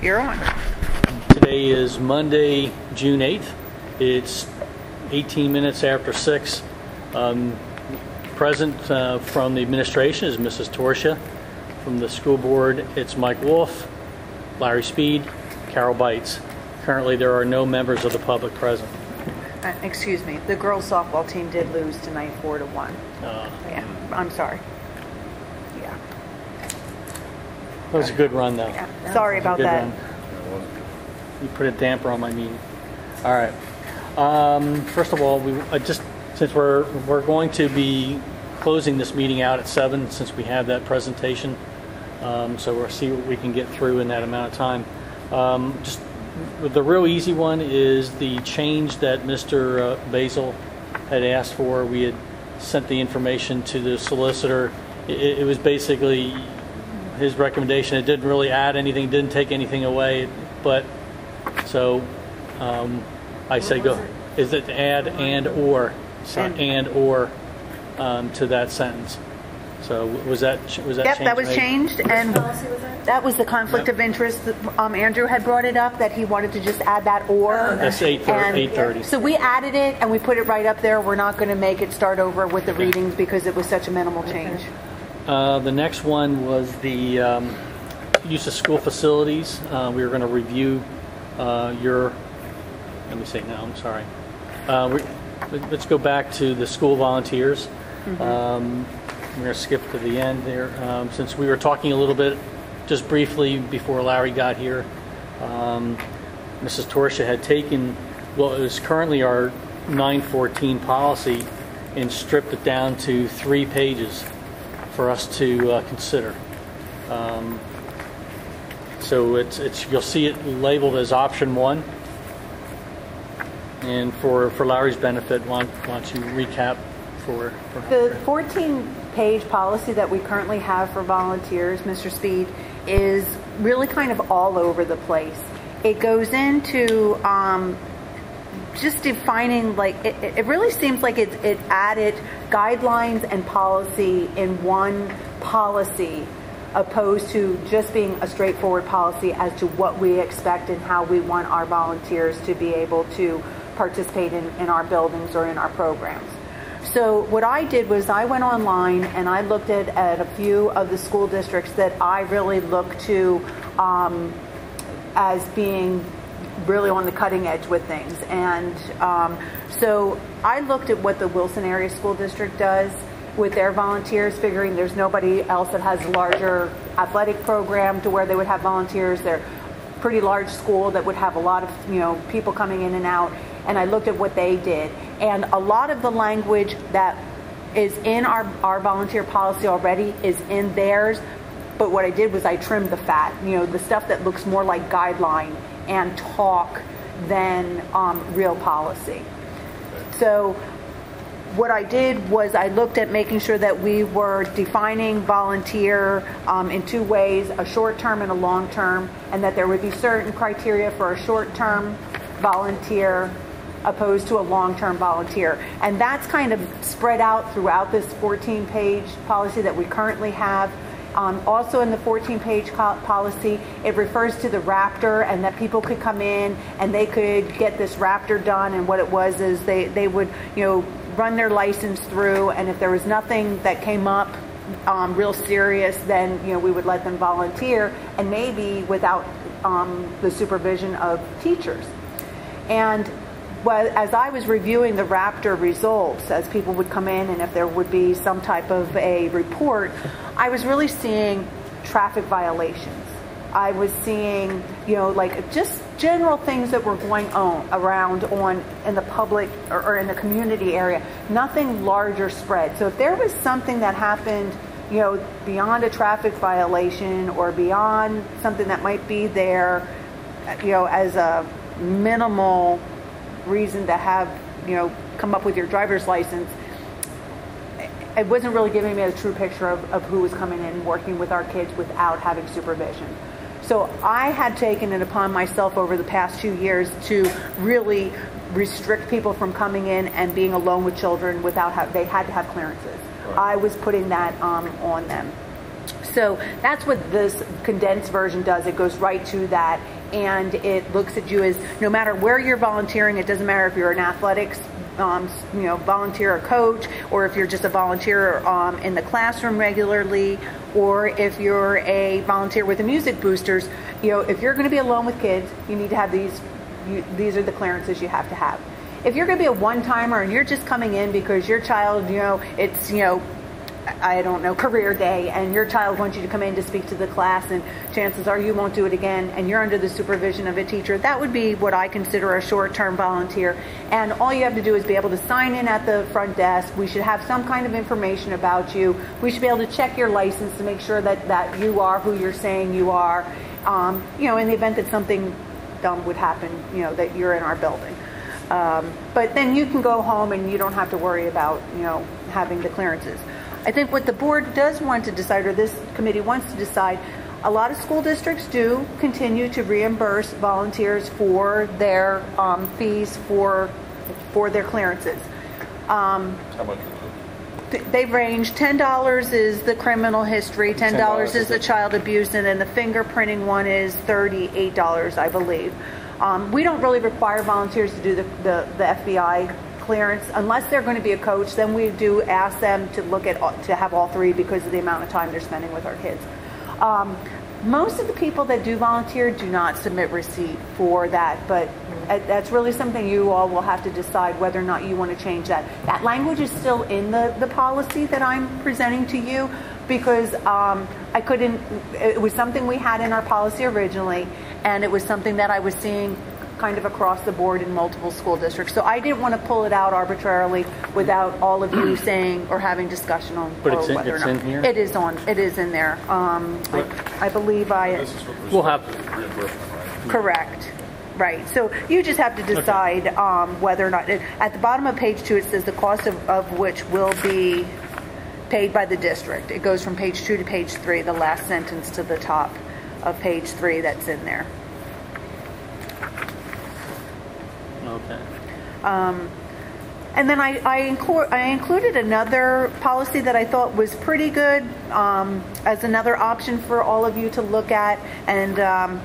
You're on. Today is Monday, June 8th. It's 18 minutes after 6. Present from the administration is Mrs. Torsia. From the school board, it's Mike Wolf, Larry Speed, Carol Bites. Currently, there are no members of the public present. Excuse me. The girls softball team did lose tonight 4-1. Yeah, I'm sorry. Yeah. That was a good run, though. Yeah. Sorry about that. Run. You put a damper on my meeting. All right. First of all, since we're going to be closing this meeting out at 7, since we have that presentation, so we'll see what we can get through in that amount of time. Just the real easy one is the change that Mr. Basil had asked for. We had sent the information to the solicitor. It was basically his recommendation. It didn't really add anything, didn't take anything away, but so I say go. Is it add and or to that sentence? So was that Yep, changed? that was changed, and that was the conflict of interest. Andrew had brought it up that he wanted to just add that or. That's 8:30. So we added it and we put it right up there. We're not going to make it start over with the readings because it was such a minimal change. The next one was the use of school facilities. We were going to review your. Let me say no. I'm sorry. Let's go back to the school volunteers. Mm-hmm. We're going to skip to the end there. Since we were talking a little bit, just briefly before Larry got here, Mrs. Torsia had taken, well, it was currently our 914 policy and stripped it down to 3 pages for us to consider. So it's you'll see it labeled as option 1. And for Larry's benefit, why don't you recap for the 14-page policy that we currently have for volunteers, Mr. Speed, is really kind of all over the place. It goes into just defining, like, it really seems like it added guidelines and policy in one policy, opposed to just being a straightforward policy as to what we expect and how we want our volunteers to be able to participate in our buildings or in our programs. So what I did was I went online and I looked at a few of the school districts that I really look to as being really on the cutting edge with things. And so I looked at what the Wilson Area School District does with their volunteers, figuring there's nobody else that has a larger athletic program to where they would have volunteers. They're a pretty large school that would have a lot of people coming in and out. And I looked at what they did. And a lot of the language that is in our volunteer policy already is in theirs. But what I did was I trimmed the fat, the stuff that looks more like guideline and talk than real policy. So what I did was I looked at making sure that we were defining volunteer in 2 ways, a short-term and a long-term, and that there would be certain criteria for a short-term volunteer opposed to a long-term volunteer. And that's kind of spread out throughout this 14-page policy that we currently have. Also in the 14-page policy, it refers to the Raptor, and that people could come in and they could get this Raptor done. And what it was is they would run their license through, and if there was nothing that came up real serious, then we would let them volunteer, and maybe without the supervision of teachers. And as I was reviewing the Raptor results, as people would come in and if there would be some type of a report, I was really seeing traffic violations. I was seeing, like just general things that were going on around in the public or in the community area, nothing larger spread. So if there was something that happened, beyond a traffic violation or beyond something that might be there, as a minimal reason to have, come up with your driver's license, it wasn't really giving me a true picture of who was coming in and working with our kids without having supervision. So I had taken it upon myself over the past 2 years to really restrict people from coming in and being alone with children without they had to have clearances. Right. I was putting that on them. So that's what this condensed version does. It goes right to that, and it looks at you as no matter where you're volunteering. It doesn't matter if you're an athletics volunteer or coach, or if you're just a volunteer in the classroom regularly, or if you're a volunteer with the Music Boosters. If you're going to be alone with kids, you need to have these are the clearances you have to have. If you're going to be a one-timer and you're just coming in because your child, it's, I don't know, career day, and your child wants you to come in to speak to the class, and chances are you won't do it again, and you're under the supervision of a teacher, that would be what I consider a short-term volunteer. And all you have to do is be able to sign in at the front desk. We should have some kind of information about you. We should be able to check your license to make sure that you are who you're saying you are. In the event that something dumb would happen, that you're in our building. But then you can go home and you don't have to worry about, having the clearances. I think what the board does want to decide, or this committee wants to decide, a lot of school districts do continue to reimburse volunteers for their fees for their clearances. How much is it? They range. $10 is the criminal history, $10 is the child abuse, and then the fingerprinting one is $38, I believe. We don't really require volunteers to do the FBI clearance unless they're going to be a coach. Then we do ask them to have all three because of the amount of time they're spending with our kids. Most of the people that do volunteer do not submit receipt for that, but that's really something you all will have to decide whether or not you want to change that. That language is still in the policy that I'm presenting to you, because it was something we had in our policy originally, and it was something that I was seeing kind of across the board in multiple school districts. So I didn't want to pull it out arbitrarily without all of you saying or having discussion on whether or not. In here? It is in there. I believe This is what We'll have reimbursement, right? correct. Right. So you just have to decide whether or not. At the bottom of page 2, it says the cost of which will be paid by the district. It goes from page 2 to page 3, the last sentence to the top of page 3 that's in there. Okay. And then I included another policy that I thought was pretty good as another option for all of you to look at. And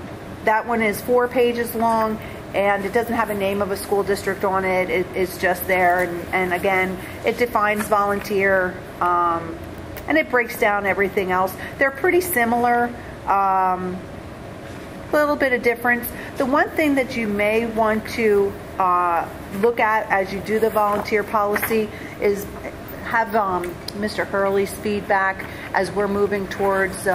that one is 4 pages long, and it doesn't have a name of a school district on it. It's just there. And again, it defines volunteer, and it breaks down everything else. They're pretty similar. Little bit of difference. The one thing that you may want to look at as you do the volunteer policy is have Mr. Hurley's feedback as we're moving towards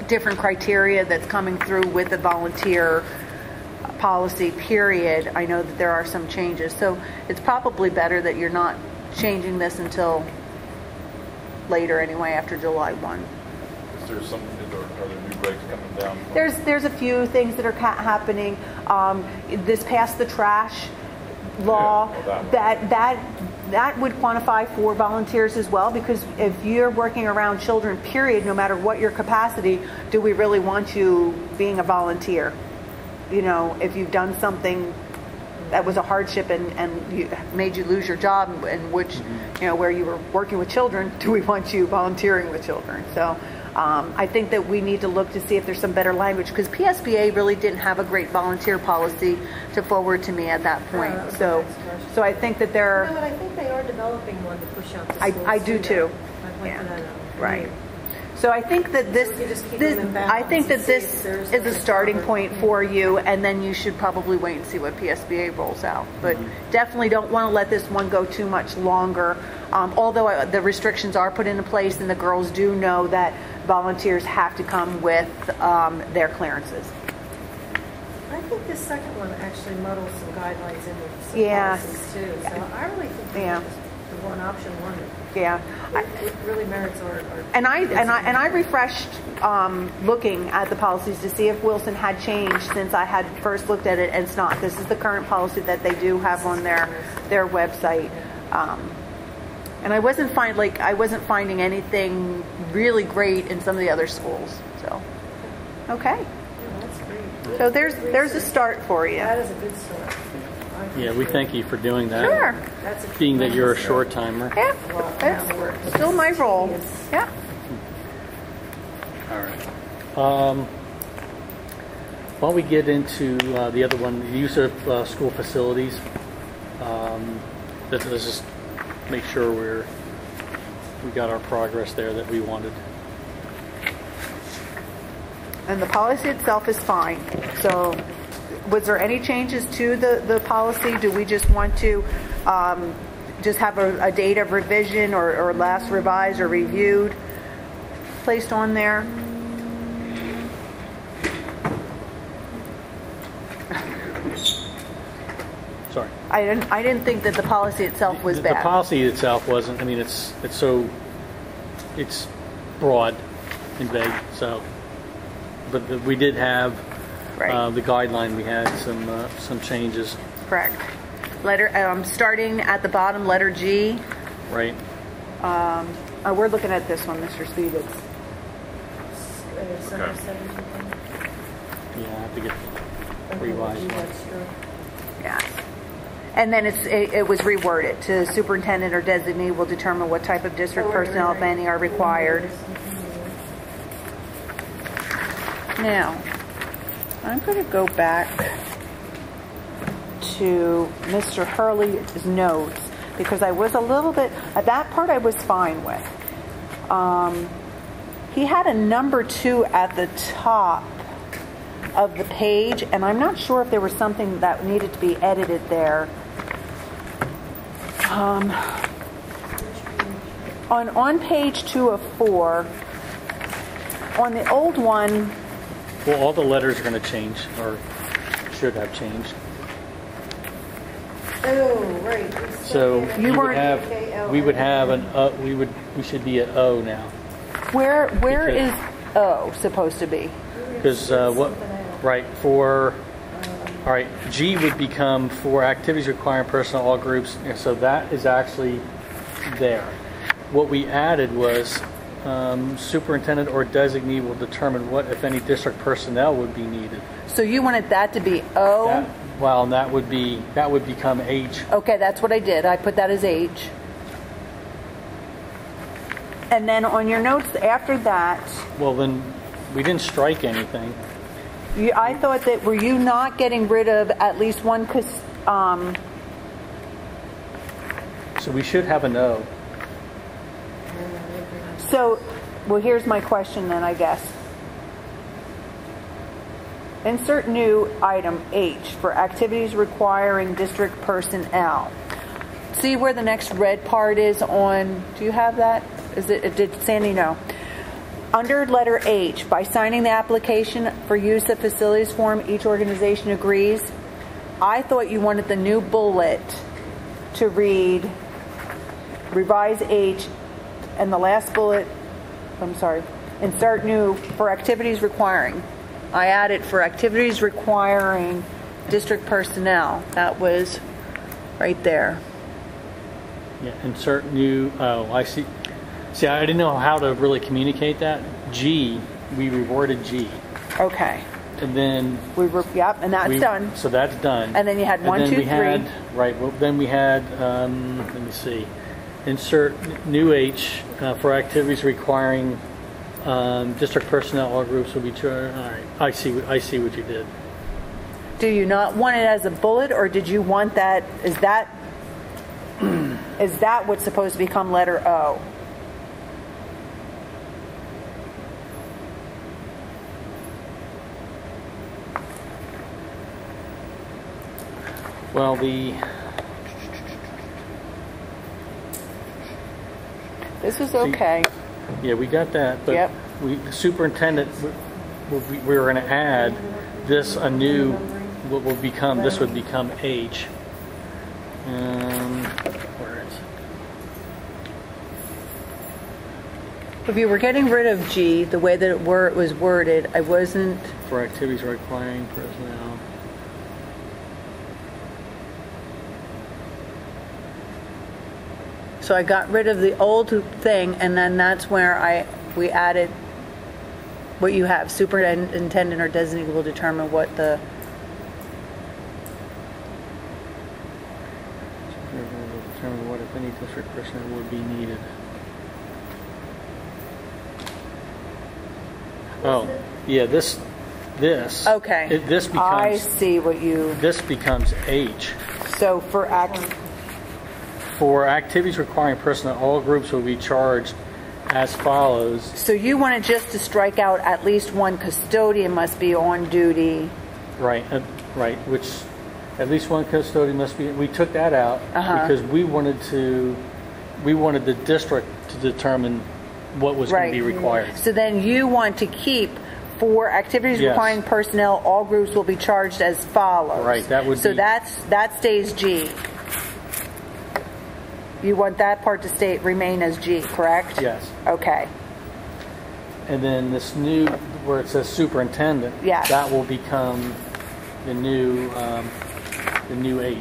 different criteria that's coming through with the volunteer policy period. I know that there are some changes, so it's probably better that you're not changing this until later anyway, after July 1. Is there some, are there new breaks coming down? There's a few things that are happening. This passed the trash law. Yeah, that would quantify for volunteers as well, because if you're working around children, period, no matter what your capacity, do we really want you being a volunteer? If you've done something that was a hardship and made you lose your job, in which, where you were working with children, do we want you volunteering with children? So I think that we need to look to see if there's some better language, because PSBA really didn't have a great volunteer policy to forward to me at that point. So I think that they're... But I think they are developing one to push out to schools. I do too. Yeah. Right. So I think that this is a starting point for you, and then you should probably wait and see what PSBA rolls out. But definitely don't want to let this one go too much longer. Although the restrictions are put into place, and the girls do know that volunteers have to come with their clearances. I think this second one actually muddles some guidelines into some policies too. So I really think the one option one. Yeah, it really merits our and I refreshed looking at the policies to see if Wilson had changed since I had first looked at it, and it's not. This is the current policy that they do have on their website, and I wasn't finding anything really great in some of the other schools. So, okay. Yeah, that's great. So there's a start for you. That is a good start. Yeah, we thank you for doing that. Sure. Being that you're a short timer. Yeah, that's still my role. Yeah. While we get into the other one, the use of school facilities, let's just make sure we got our progress there that we wanted. And the policy itself is fine. So was there any changes to the policy? Do we just want to just have a date of revision or last revised or reviewed placed on there? Sorry. I didn't think that the policy itself was bad. The policy itself wasn't. I mean, it's broad and vague. So, but we did have the guideline. We had some changes. Correct. Letter starting at the bottom, letter G. Right. We're looking at this one, Mr. Speed. It's Okay. Yeah, I have to get revised. yeah. And then it was reworded to superintendent or designee will determine what type of district personnel, if any, are required. Now, I'm going to go back to Mr. Hurley's notes because I was a little bit, that part I was fine with. He had a number 2 at the top of the page, and I'm not sure if there was something that needed to be edited there. On page 2 of 4, on the old one. Well, all the letters are going to change, or should have changed. Oh, right. So You we would have Okay. we should be at O now. Where Because- is O supposed to be? Because all right, G would become for activities requiring personnel all groups. So that is actually there. What we added was superintendent or designee will determine what, if any, district personnel would be needed. So you wanted that to be O? And that would become H. Okay, that's what I did. I put that as H. And then on your notes after that, Well, then we didn't strike anything. I thought that, were you not getting rid of at least one, So we should have an O. so, well, here's my question then, I guess. Insert new item H for activities requiring district personnel. See where the next red part is on, do you have that? Did Sandy know? Under letter H, by signing the application for use of facilities form, each organization agrees. I thought you wanted the new bullet to read, revise H, and the last bullet, insert new for activities requiring. I added for activities requiring district personnel. That was right there. Yeah, insert new. Oh, I see. See, I didn't know how to really communicate that. G, we reworded G, Okay. and then And that's done. So that's done. And then you had And 1, then 2, we 3. had, right. Well, then we had. Let me see. Insert new H for activities requiring district personnel. All groups will be. All right. I see what you did. Do you not want it as a bullet, or did you want that? Is that what's supposed to become letter O? Well, This is okay. yeah, we got that, but Yep. the superintendent, we were going to add this a new. What will become? This would become H. Where is it? If you were getting rid of G, the way that it was worded, I wasn't. For activities requiring personnel. So I got rid of the old thing, and then that's where we added what you have. Superintendent or designee will determine what the. Will determine what, if any, district personnel would be needed. Oh, yeah, this. Okay. This I becomes, see what you, this becomes H. so for For activities requiring personnel, all groups will be charged as follows. so you wanted just to strike out at least one custodian must be on duty. Right, right, which at least one custodian must be, we took that out because we wanted the district to determine what was going to be required. So then you want to keep for activities Yes. requiring personnel, all groups will be charged as follows. Right, that would so be- that stays G. You want that part to remain as G, correct? Yes. Okay. And then this new, where it says superintendent, Yes. that will become the new H.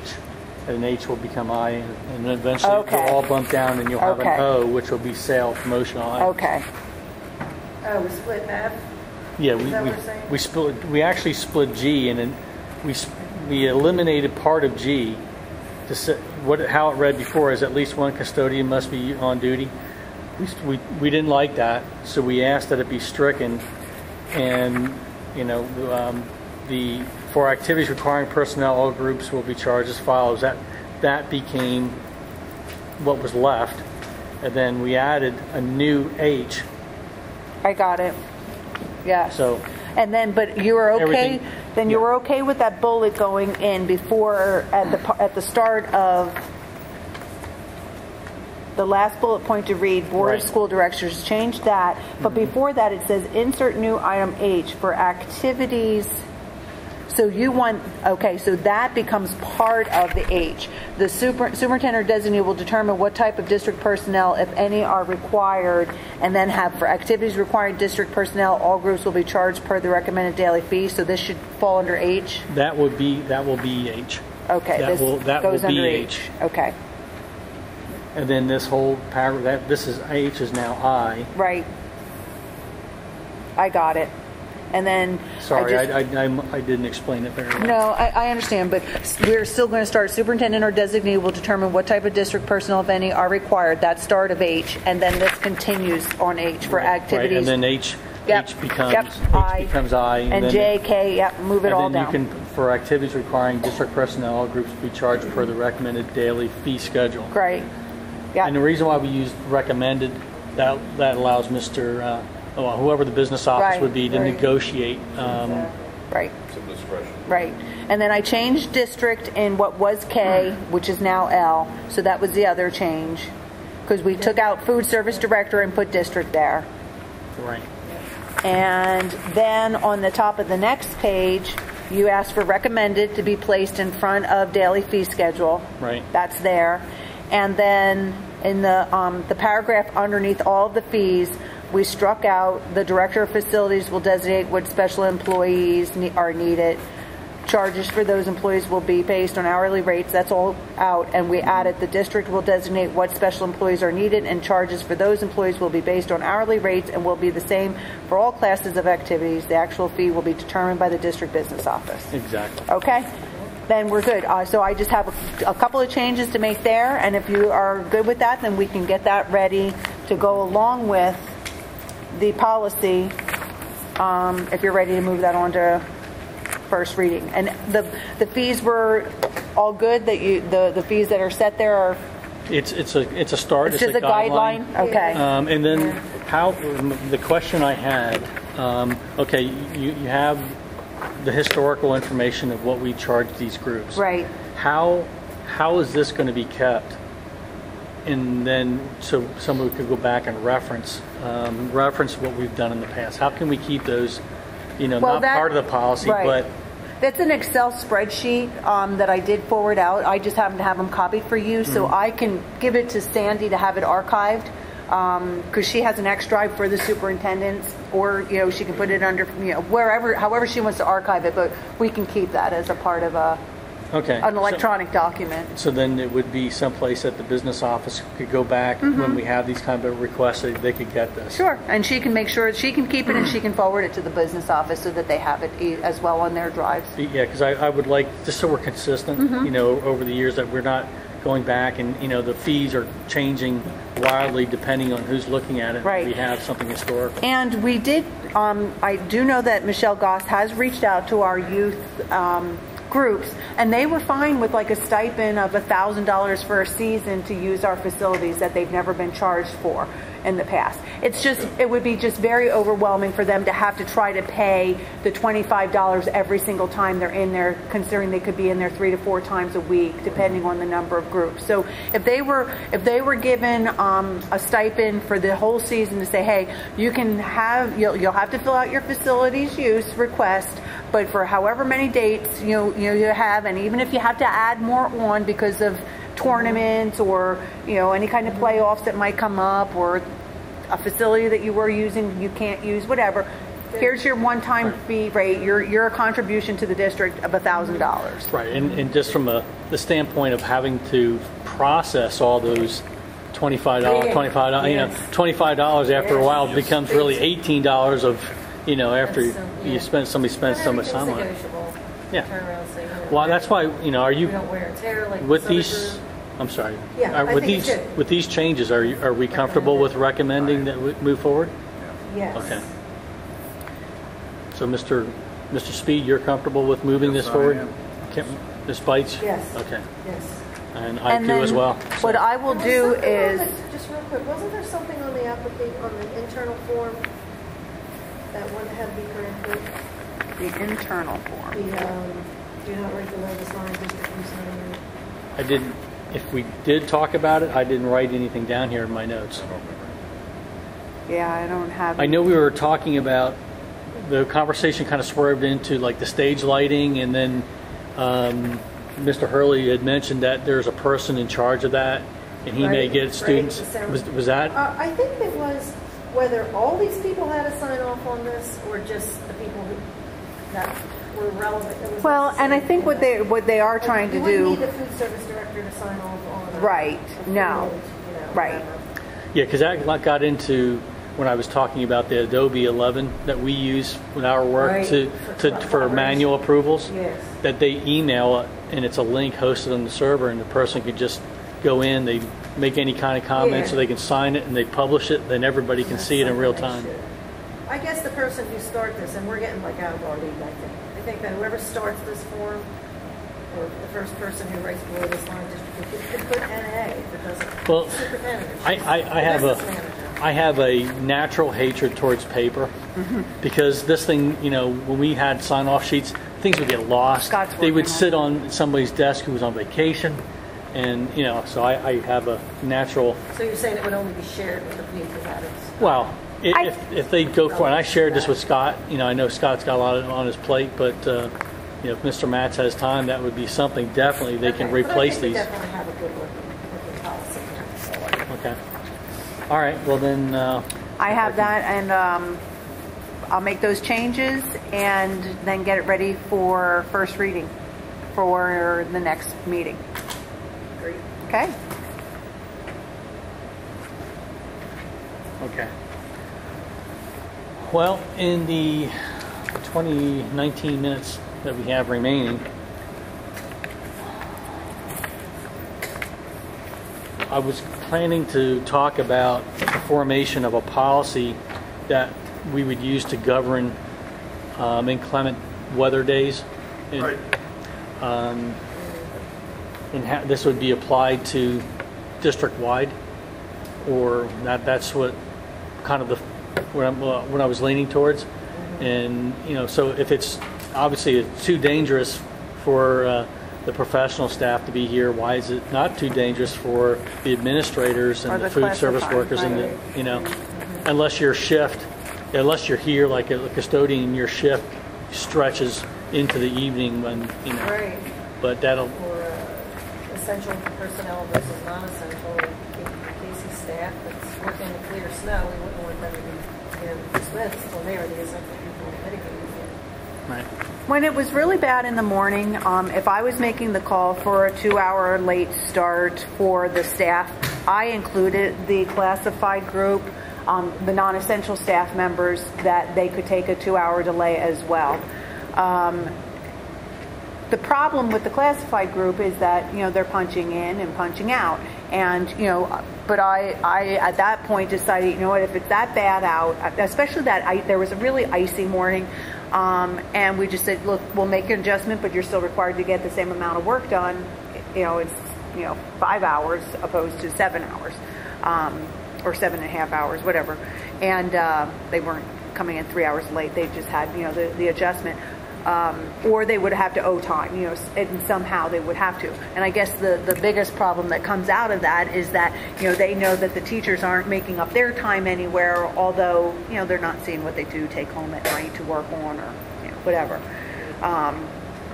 And an H will become I, and then eventually Okay. it'll all bump down, and you'll have Okay. an O, which will be sale promotional items. Okay. Oh, we split F? Yeah, Is that what you're saying? we actually split G, and then we eliminated part of G. To say, how it read before is at least one custodian must be on duty. We didn't like that, so we asked that it be stricken, and for activities requiring personnel, all groups will be charged as follows. That became what was left, and then we added a new H. I got it. Yes. So, and then, but you were okay. Everything- Then you yeah. were okay with that bullet going in before at the start of the last bullet point to read Board Right. of School Directors. Change that, but before that it says insert new item H for activities. So you want, okay, so that becomes part of the H. The superintendent designee will determine what type of district personnel, if any, are required, and then have for activities requiring district personnel, all groups will be charged per the recommended daily fee. So this should fall under H. that will be H. Okay, That this will goes be under H. Okay, And then this whole paragraph, this is H is now I. right. I got it. And then Sorry, I just, I didn't explain it very well. no, I understand, but we're still going to start. Superintendent or designee will determine what type of district personnel, if any, are required. That's start of H, and then this continues on H for activities. Right, and then H becomes I, and then, J, K, yep, move it all and then down. you can, for activities requiring district personnel, all groups will be charged per the recommended daily fee schedule. Great. Yeah. And the reason why we used recommended, that allows Mr. Whoever the business office Right, would be to right. negotiate. Right. Some discretion. Right. And then I changed district in what was K, which is now L. So that was the other change. Because we took out food service director and put district there. Right. And then on the top of the next page, you asked for recommended to be placed in front of daily fee schedule. Right. That's there. And then in the paragraph underneath all of the fees, we struck out the director of facilities will designate what special employees are needed. Charges for those employees will be based on hourly rates. That's all out. And we added the district will designate what special employees are needed, and charges for those employees will be based on hourly rates and will be the same for all classes of activities. The actual fee will be determined by the district business office. Exactly. Okay? Then we're good. So I just have a couple of changes to make there, and if you are good with that, then we can get that ready to go along with the policy, if you're ready to move that on to first reading. And the fees were all good. That the fees that are set there are. It's a start. It's just a guideline. Okay. And then how the question I had. Okay, you have the historical information of what we charge these groups. Right. How is this going to be kept? And then so someone could go back and reference what we've done in the past. How can we keep those, not part of the policy, right. but that's an Excel spreadsheet that I did forward out. I just happen to have them copied for you, so I can give it to Sandy to have it archived, because she has an X drive for the superintendents, or she can put it under however she wants to archive it. But we can keep that as a part of an electronic document. So then it would be someplace that the business office could go back when we have these kind of requests, they could get this. Sure, and she can make sure she can keep it and she can forward it to the business office so that they have it as well on their drives. Yeah, because I would like, just so we're consistent, over the years, that we're not going back, and the fees are changing wildly depending on who's looking at it. Right. We have something historical. And we did, I do know that Michelle Goss has reached out to our youth groups, and they were fine with like a stipend of $1,000 for a season to use our facilities that they've never been charged for in the past. It's just, it would be just very overwhelming for them to have to try to pay the $25 every single time they're in there, considering they could be in there 3 to 4 times a week, depending on the number of groups. So if they were given a stipend for the whole season to say, hey, you can have, you'll have to fill out your facilities use request, but for however many dates you have, and even if you have to add more on because of tournaments or any kind of playoffs that might come up, or a facility that you were using you can't use, whatever, here's your one-time fee rate, your contribution to the district of $1,000. Right, and just from the standpoint of having to process all those $25, $25 after a while becomes really $18 of after somebody spends so much time on it. Yeah. Well, that's why are you we don't wear and tear like with this these? other group. I'm sorry. Yeah, I with think these you should. with these changes, are we comfortable with recommending that we move forward? Yes. Okay. So, Mr. Speed, you're comfortable with moving this forward? Ms. Bites? Yes. Okay. Yes. And I do as well. So- What I will do is, Just real quick, wasn't there something on the application, on the internal form that one had to be corrected? the internal form. The, do not regulate the sign district use area. I didn't. If we did talk about it, I didn't write anything down here in my notes. Yeah, I don't have. I know we were talking about, the conversation kind of swerved into like the stage lighting, and then Mr. Hurley had mentioned that there's a person in charge of that, and he may get students. Was that? I think it was whether all these people had to sign off on this, or just the people that were relevant. It was Well, and I necessary think for what they are trying to You wouldn't do. need the food service director to sign off on. Right. No. Right. whatever. Yeah, because that got into when I was talking about the Adobe 11 that we use in our work Right. for manual approvals. Yes. That they email it, and it's a link hosted on the server, and the person could just go in, they make any kind of comment, Yeah. so they can sign it, and they publish it, then everybody can see it in real time. I guess the person who started this, and we're getting like out of our league, I think that whoever starts this form, or the first person who writes below this line, just could put NA if it doesn't. Well, Superintendent. I have a natural hatred towards paper because this thing, when we had sign-off sheets, things would get lost. Scott's They would working on sit on somebody's desk who was on vacation, and so I have a natural. So you're saying it would only be shared with the people that is. Well, if they go for it, and I shared this with Scott. I know Scott's got a lot on his plate, but if Mr. Matz has time, that would be something definitely they can replace We these. definitely have a good looking policy here. So. Okay. All right. Well then. I have that, and I'll make those changes and then get it ready for first reading for the next meeting. Great. Okay? Okay. Well, in the 19 minutes that we have remaining, I was planning to talk about the formation of a policy that we would use to govern inclement weather days. And, this would be applied to district-wide, or that's what kind of what I was leaning towards. And so if it's obviously it's too dangerous for the professional staff to be here, why is it not too dangerous for the administrators and Or the the food service classified, workers and unless you're here like a custodian, your shift stretches into the evening when Right. but that'll Or essential personnel versus non-essential. Casey staff that's working in clear snow, we wouldn't want them to be dismissed when they are the essential people mitigating it. right. When it was really bad in the morning, if I was making the call for a 2-hour late start for the staff, I included the classified group, the non-essential staff members, that they could take a 2-hour delay as well. the problem with the classified group is that, they're punching in and punching out. And, but I at that point decided, what, if it's that bad out, especially there was a really icy morning, and we just said, look, we'll make an adjustment, but you're still required to get the same amount of work done. It's, 5 hours opposed to 7 hours, or 7.5 hours, whatever. And they weren't coming in 3 hours late. They just had, the adjustment. Or they would have to owe time, and somehow they would have to. And I guess the biggest problem that comes out of that is that, they know that the teachers aren't making up their time anywhere, although, they're not seeing what they do take home at night to work on or, whatever.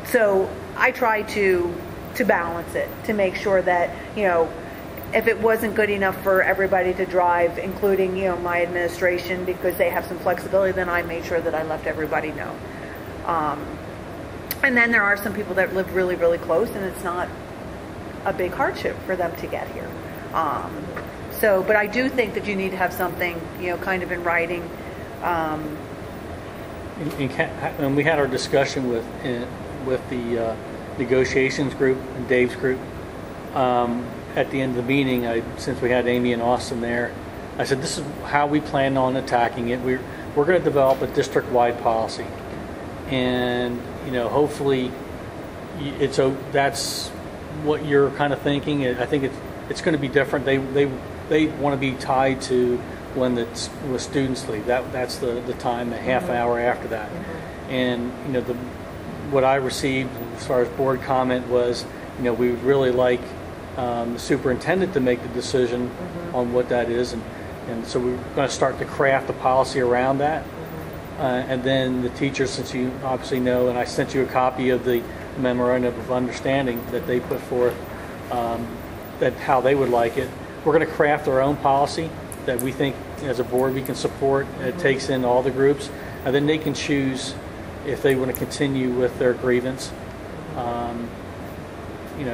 So I try to balance it, to make sure that, if it wasn't good enough for everybody to drive, including, my administration, because they have some flexibility, then I made sure that I let everybody know. And then there are some people that live really, really close, and it's not a big hardship for them to get here. But I do think that you need to have something, kind of in writing. And we had our discussion with the negotiations group and Dave's group. At the end of the meeting, since we had Amy and Austin there, I said, this is how we plan on attacking it. We're going to develop a district-wide policy. And, hopefully that's what you're kind of thinking. I think it's going to be different. They want to be tied to when when students leave. That's the time, a half hour after that. And, what I received as far as board comment was, we would really like the superintendent to make the decision on what that is. And so we're going to start to craft a policy around that. And then the teachers, since you obviously know, and I sent you a copy of the memorandum of understanding that they put forth, that how they would like it. We're going to craft our own policy that we think as a board we can support. It takes in all the groups, and then they can choose if they want to continue with their grievance.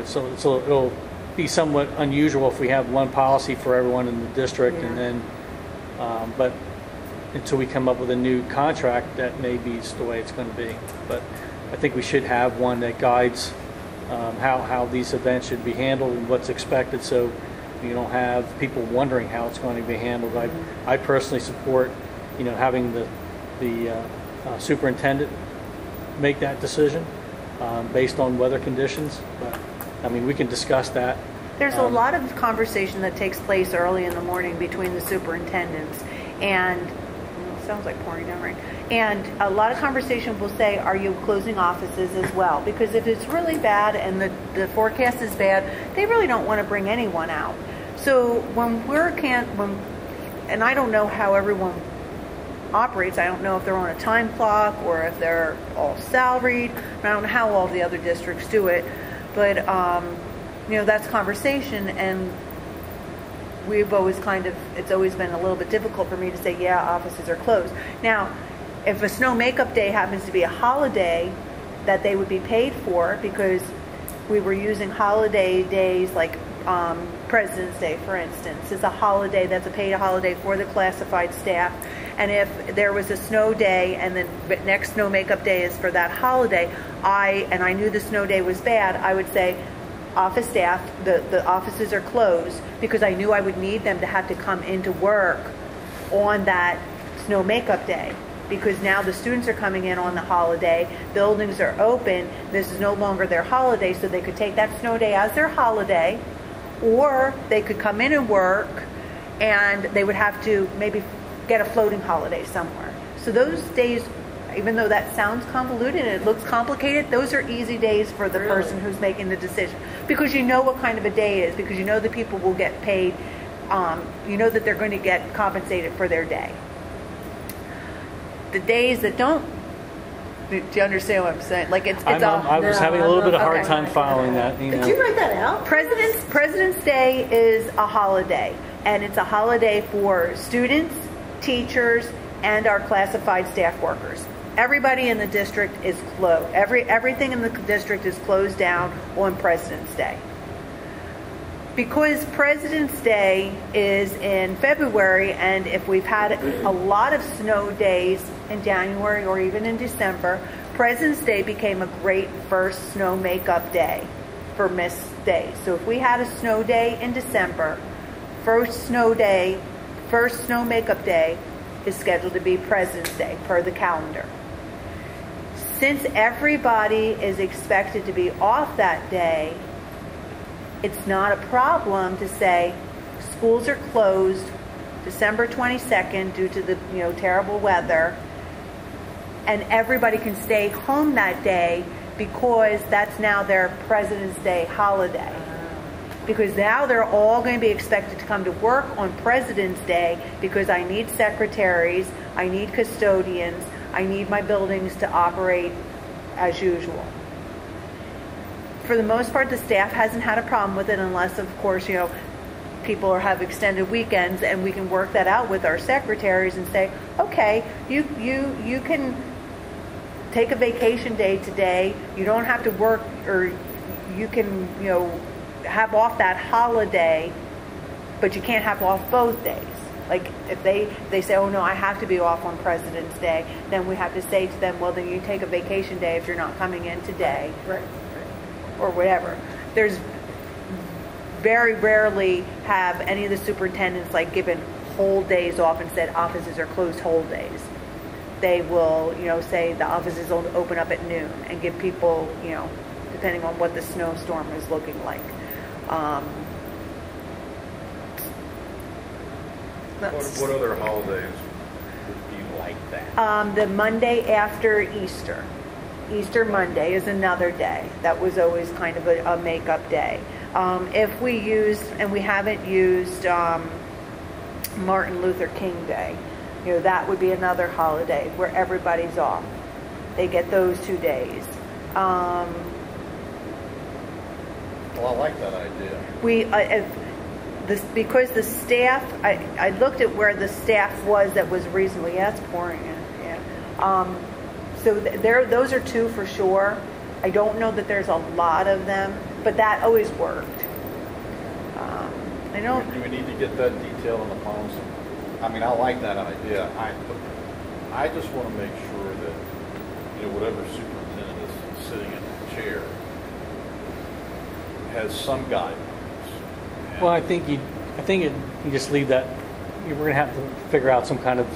So it'll be somewhat unusual if we have one policy for everyone in the district, and then, but until we come up with a new contract, that may be the way it's going to be. But I think we should have one that guides how these events should be handled and what's expected, so you don't have people wondering how it's going to be handled. I personally support, having the superintendent make that decision based on weather conditions. But we can discuss that. There's a lot of conversation that takes place early in the morning between the superintendents, and it sounds like pouring down rain. And a lot of conversation will say, are you closing offices as well? Because if it's really bad and the forecast is bad, they really don't want to bring anyone out. So and I don't know how everyone operates. I don't know if they're on a time clock or if they're all salaried. I don't know how all the other districts do it. But, that's conversation, and we've always it's always been a little bit difficult for me to say, yeah, offices are closed. Now, if a snow makeup day happens to be a holiday that they would be paid for, because we were using holiday days like President's Day, for instance, is a holiday that's a paid holiday for the classified staff. And if there was a snow day and then the next snow makeup day is for that holiday, I knew the snow day was bad, I would say, office staff, the offices are closed, because I knew I would need them to have to come into work on that snow makeup day. Because now the students are coming in on the holiday, buildings are open, this is no longer their holiday, so they could take that snow day as their holiday, or they could come in and work, and they would have to maybe get a floating holiday somewhere. So those days, even though that sounds convoluted and it looks complicated, those are easy days for the person who's making the decision. Because you know what kind of a day it is, because you know the people will get paid, you know that they're going to get compensated for their day. The days that don't, do you understand what I'm saying? Like I was having a little bit of hard time following that. Did you write that out? President's Day is a holiday, and it's a holiday for students, teachers, and our classified staff workers. Everybody in the district is closed. Everything in the district is closed down on President's Day. Because President's Day is in February, and if we've had a lot of snow days in January or even in December, President's Day became a great first snow makeup day for missed days. So if we had a snow day in December, first snow makeup day is scheduled to be President's Day per the calendar. Since everybody is expected to be off that day, it's not a problem to say schools are closed December 22nd due to the terrible weather, and everybody can stay home that day because that's now their President's Day holiday. Because now they're all going to be expected to come to work on President's Day because I need secretaries, I need custodians, I need my buildings to operate as usual. For the most part, the staff hasn't had a problem with it unless, of course, people have extended weekends, and we can work that out with our secretaries and say, okay, you can take a vacation day today. You don't have to work, or you can, have off that holiday, but you can't have off both days. Like if they say, oh no, I have to be off on President's Day, then we have to say to them, well, then you take a vacation day if you're not coming in today. Right. Or whatever. There's very rarely have any of the superintendents given whole days off and said offices are closed whole days. They will, say the offices will open up at noon and give people, depending on what the snowstorm is looking like. What other holidays would be like that? The Monday after Easter. Easter Monday is another day. That was always kind of a makeup day. If we used, and we haven't used Martin Luther King Day, that would be another holiday where everybody's off. They get those 2 days. Well, I like that idea. Because the staff, I looked at where the staff was that was reasonably, it's pouring in. Yeah. So those are two for sure. I don't know that there's a lot of them, but that always worked. Do we need to get that detail in the policy? I mean, I like that idea. I just want to make sure that whatever superintendent is sitting in the chair has some guidance. Well, I think you just leave that. We're going to have to figure out some kind of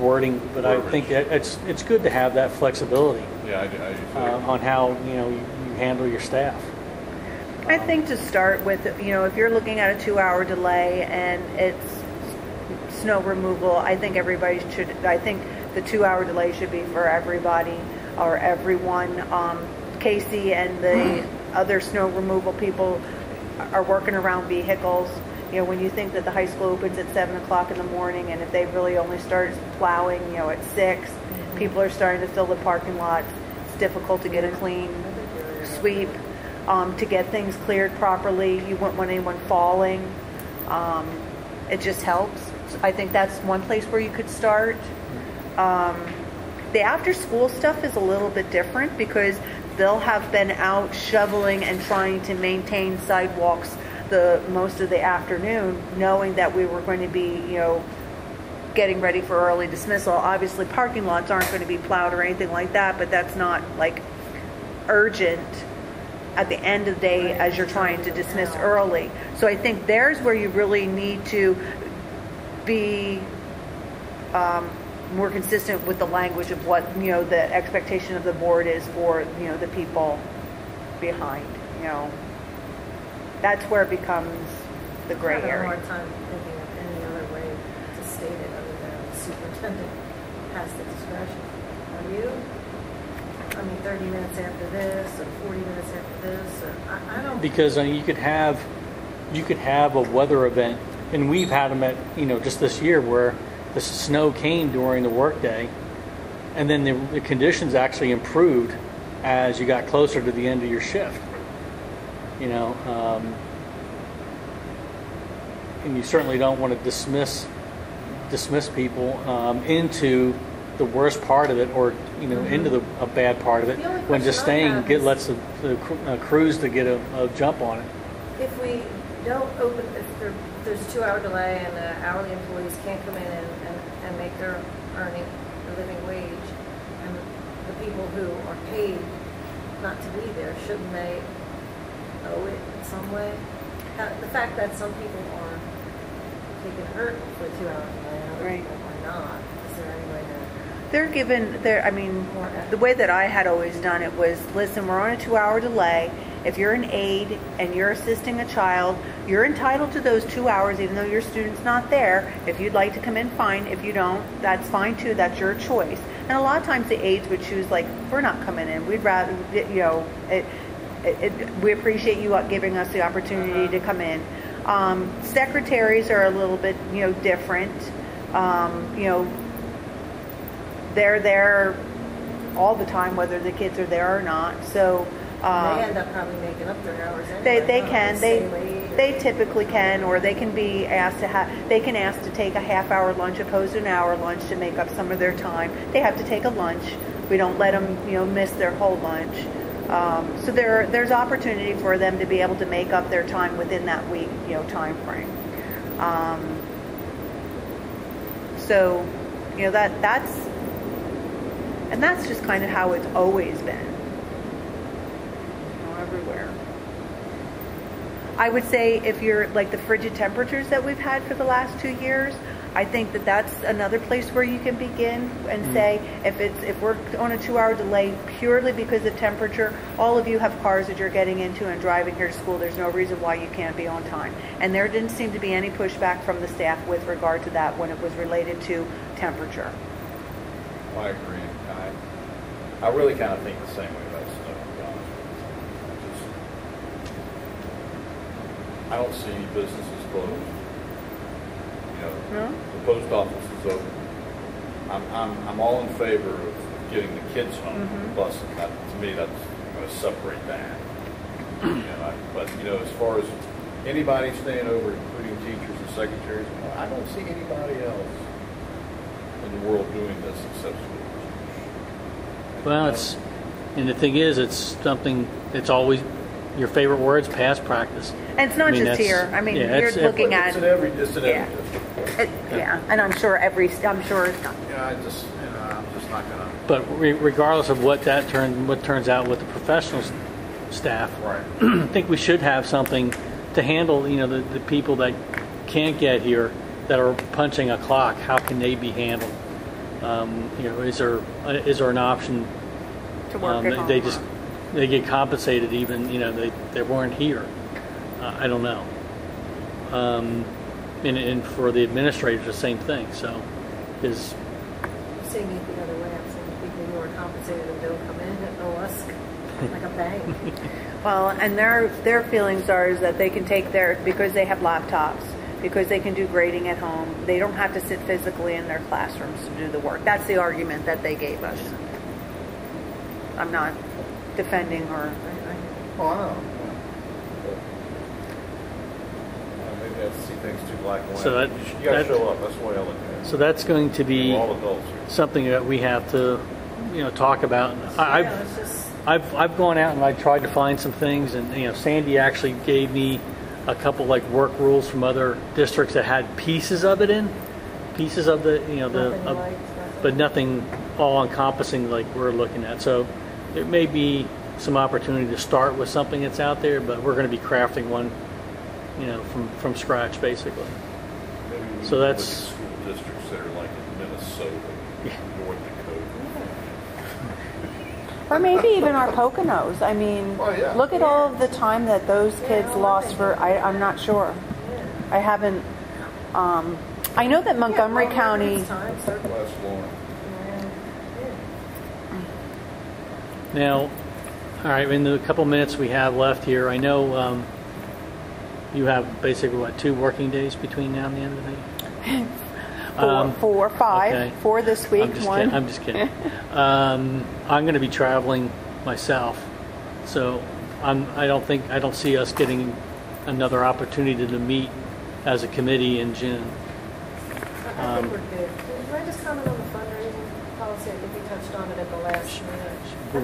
wording, but I think it's good to have that flexibility. Yeah, I do. On how you handle your staff. I think to start with, if you're looking at a 2-hour delay and it's snow removal, I think everybody should. I think the 2-hour delay should be for everybody or everyone. Casey and the other snow removal people are working around vehicles. When you think that the high school opens at 7 o'clock in the morning, and if they really only start plowing, at 6, people are starting to fill the parking lots. It's difficult to get a clean sweep, to get things cleared properly. You wouldn't want anyone falling. It just helps. So I think that's one place where you could start. The after-school stuff is a little bit different because they'll have been out shoveling and trying to maintain sidewalks the most of the afternoon, knowing that we were going to be, getting ready for early dismissal. Obviously, parking lots aren't going to be plowed or anything like that, but that's not urgent at the end of the day as you're trying to dismiss early. So I think there's where you really need to be more consistent with the language of what the expectation of the board is for the people behind. That's where it becomes the gray I have a area. hard time thinking of any other way to state it other than the superintendent has the discretion. Are you? 30 minutes after this, or 40 minutes after this, or I don't. Because you could have a weather event, and we've had them at just this year where the snow came during the workday, and then the conditions actually improved as you got closer to the end of your shift. And you certainly don't want to dismiss people into the worst part of it, or into a bad part of it, The only when just question I staying have lets the crews to get a jump on it. If we don't open, if there's a 2-hour delay and the hourly employees can't come in and make their earning, their living wage, and the people who are paid not to be there, shouldn't they owe it in some way? The fact that some people are taking hurt for 2 hours and other Right. people are not, is there any way to? They're given, I mean, the way that I had always done it was, listen, we're on a 2-hour delay. If you're an aide and you're assisting a child, you're entitled to those 2 hours even though your student's not there. If you'd like to come in, fine. If you don't, that's fine too. That's your choice. And a lot of times the aides would choose, like, we're not coming in. We'd rather, you know, we appreciate you giving us the opportunity to come in. Secretaries are a little bit, you know, different. You know, they're there all the time, whether the kids are there or not. So They end up probably making up their hours anyway. they huh? can Stay late they or- typically can, or they can be asked to ask to take a half-hour lunch opposed to an hour lunch to make up some of their time. They have to take a lunch. We don't let them, you know, miss their whole lunch. So there's opportunity for them to be able to make up their time within that week, you know, time frame. So, you know, that's just kind of how it's always been, you know, everywhere. I would say if you're like the frigid temperatures that we've had for the last 2 years, I think that that's another place where you can begin and say, if we're on a 2-hour delay purely because of temperature, all of you have cars that you're getting into and driving here to school. There's no reason why you can't be on time. And there didn't seem to be any pushback from the staff with regard to that when it was related to temperature. I agree. I really kind of think the same way about snow, to be honest with you. I don't see any businesses closed. You know, No? the post office is open. I'm all in favor of getting the kids home on the bus. And that, to me, that's going to separate that. But you know, as far as anybody staying over, including teachers and secretaries, I don't see anybody else in the world doing this except schools. Well, and the thing is, it's something, it's always, your favorite word's past practice. And it's not just that's- here. I mean, yeah, you're it's looking It's at, in every district. yeah, and I'm sure Yeah, I'm just not gonna. But regardless of what turns out with the professional staff, Right. I think we should have something to handle, you know, the people that can't get here that are punching a clock. How can they be handled? You know, is there an option? to work at home. They get compensated even, you know, they weren't here. I don't know. And for the administrators, the same thing. So, is I'm seeing it the other way. I'm seeing people who are compensated and don't come in and owe us like a bank. Well, and their feelings are is that they can take because they have laptops, because they can do grading at home. They don't have to sit physically in their classrooms to do the work. That's the argument that they gave us. I'm not defending or. Well, I don't know. Maybe I see things too black and white. So you got to show up. That's the way I look at it. so that's going to be We're all adults here. something that we have to, you know, talk about. Yeah, it's just I've gone out and I tried to find some things, and you know, Sandy actually gave me a couple like work rules from other districts that had pieces of it in, pieces of the, you know, nothing like but nothing all encompassing like we're looking at. So it may be some opportunity to start with something that's out there, but we're going to be crafting one, you know, from scratch basically. Maybe we So need to that's- look at school districts that are like in Minnesota, North Dakota. Or maybe even our Poconos. I mean, Oh, yeah. look at all of the time that those kids all lost of for. I'm not sure. I haven't. I know that Montgomery County. Time, certainly. West Florence. Now, all right, in the couple minutes we have left here, I know you have basically, what, 2 working days between now and the end of the day? Four, five, okay. 4 this week. One. I'm just kidding. I'm going to be traveling myself, so I don't see us getting another opportunity to meet as a committee in June. I think we're good. Can I just comment on the fundraising policy? I think we touched on it at the last minute. But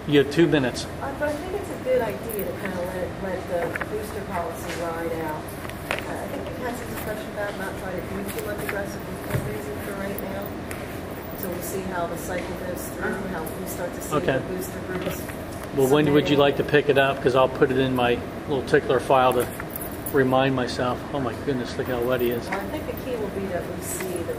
you have 2 minutes. But I think it's a good idea to kind of let the booster policy ride out. I think we've had some discussion about not trying to do too much aggressive fundraising for right now. until we see how the cycle goes through, how we start to see Okay. the booster groups. Well, when would you submitting. like to pick it up? Because I'll put it in my little tickler file to remind myself. Oh my goodness, look how wet he is. Well, I think the key will be that we see that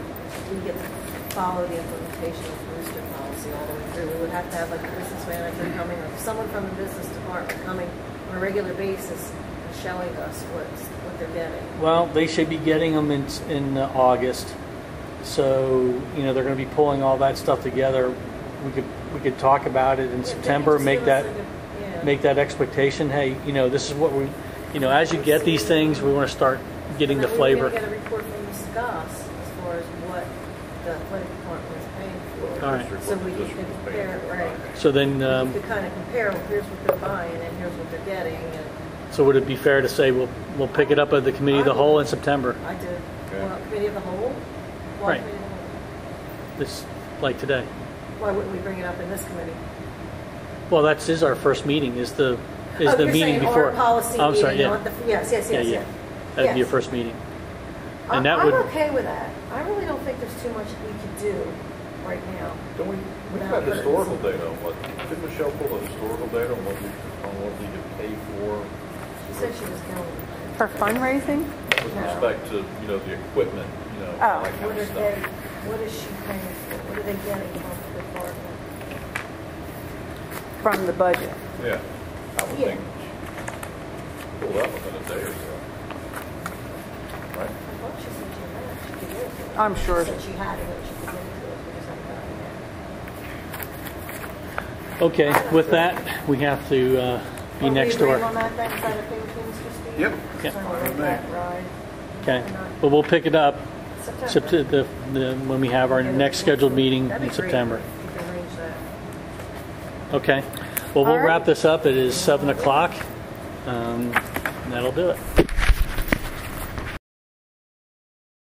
we get to follow the implementation of booster policy all the way through. We would have to have like a business manager coming, or someone from the business department coming on a regular basis and showing us what they're getting. Well, they should be getting them in August. So, you know, they're going to be pulling all that stuff together. We could talk about it in September, Just make give us that like a- yeah. make that expectation. Hey, you know, this is what we, you know, as you get these things, we want to start getting the And then flavor. we're going to get a report from Ms. Goss as far as what the athletic department is paying for. All right. So we can compare, right. So then, We could kind of compare, well, here's what they're buying and here's what they're getting. And so would it be fair to say we'll pick it up at the committee of the whole in September? I did. Okay. Well, committee of the whole? Why Right. committee of the whole? This like today. Why wouldn't we bring it up in this committee? Well, that's is our first meeting. Is the Oh, meeting you're saying before? our policy I'm sorry. meeting, Yeah. not the, yes. Yeah. That'd be your Yes. first meeting. I'm, And that I'm would. okay with that. I really don't think there's too much we could do right now. Don't we got historical data on what, did Michelle pull the historical data on what we could pay for She said she was going. For fundraising? with respect to, you know, the equipment, you know, Oh. that kind What of are stuff? they, what is she paying for? What are they getting from the department? From the budget. Yeah, I would Yeah. think pull that within a day or so. Right? I thought she said she had, she could get it to us. I'm sure. She said she had it, and she could get it to us, we just haven't gotten it yet. Okay. With that, we have to be next Are we door. agreeing on that then? Is that okay with you, Mr. Steve? Yep. Yep. So we'll let that ride. Okay. But we'll pick it up September. when we have our next scheduled meeting That'd be in great September. if you can arrange that. Okay. Well, we'll All right. wrap this up. It is 7 o'clock. That'll do it.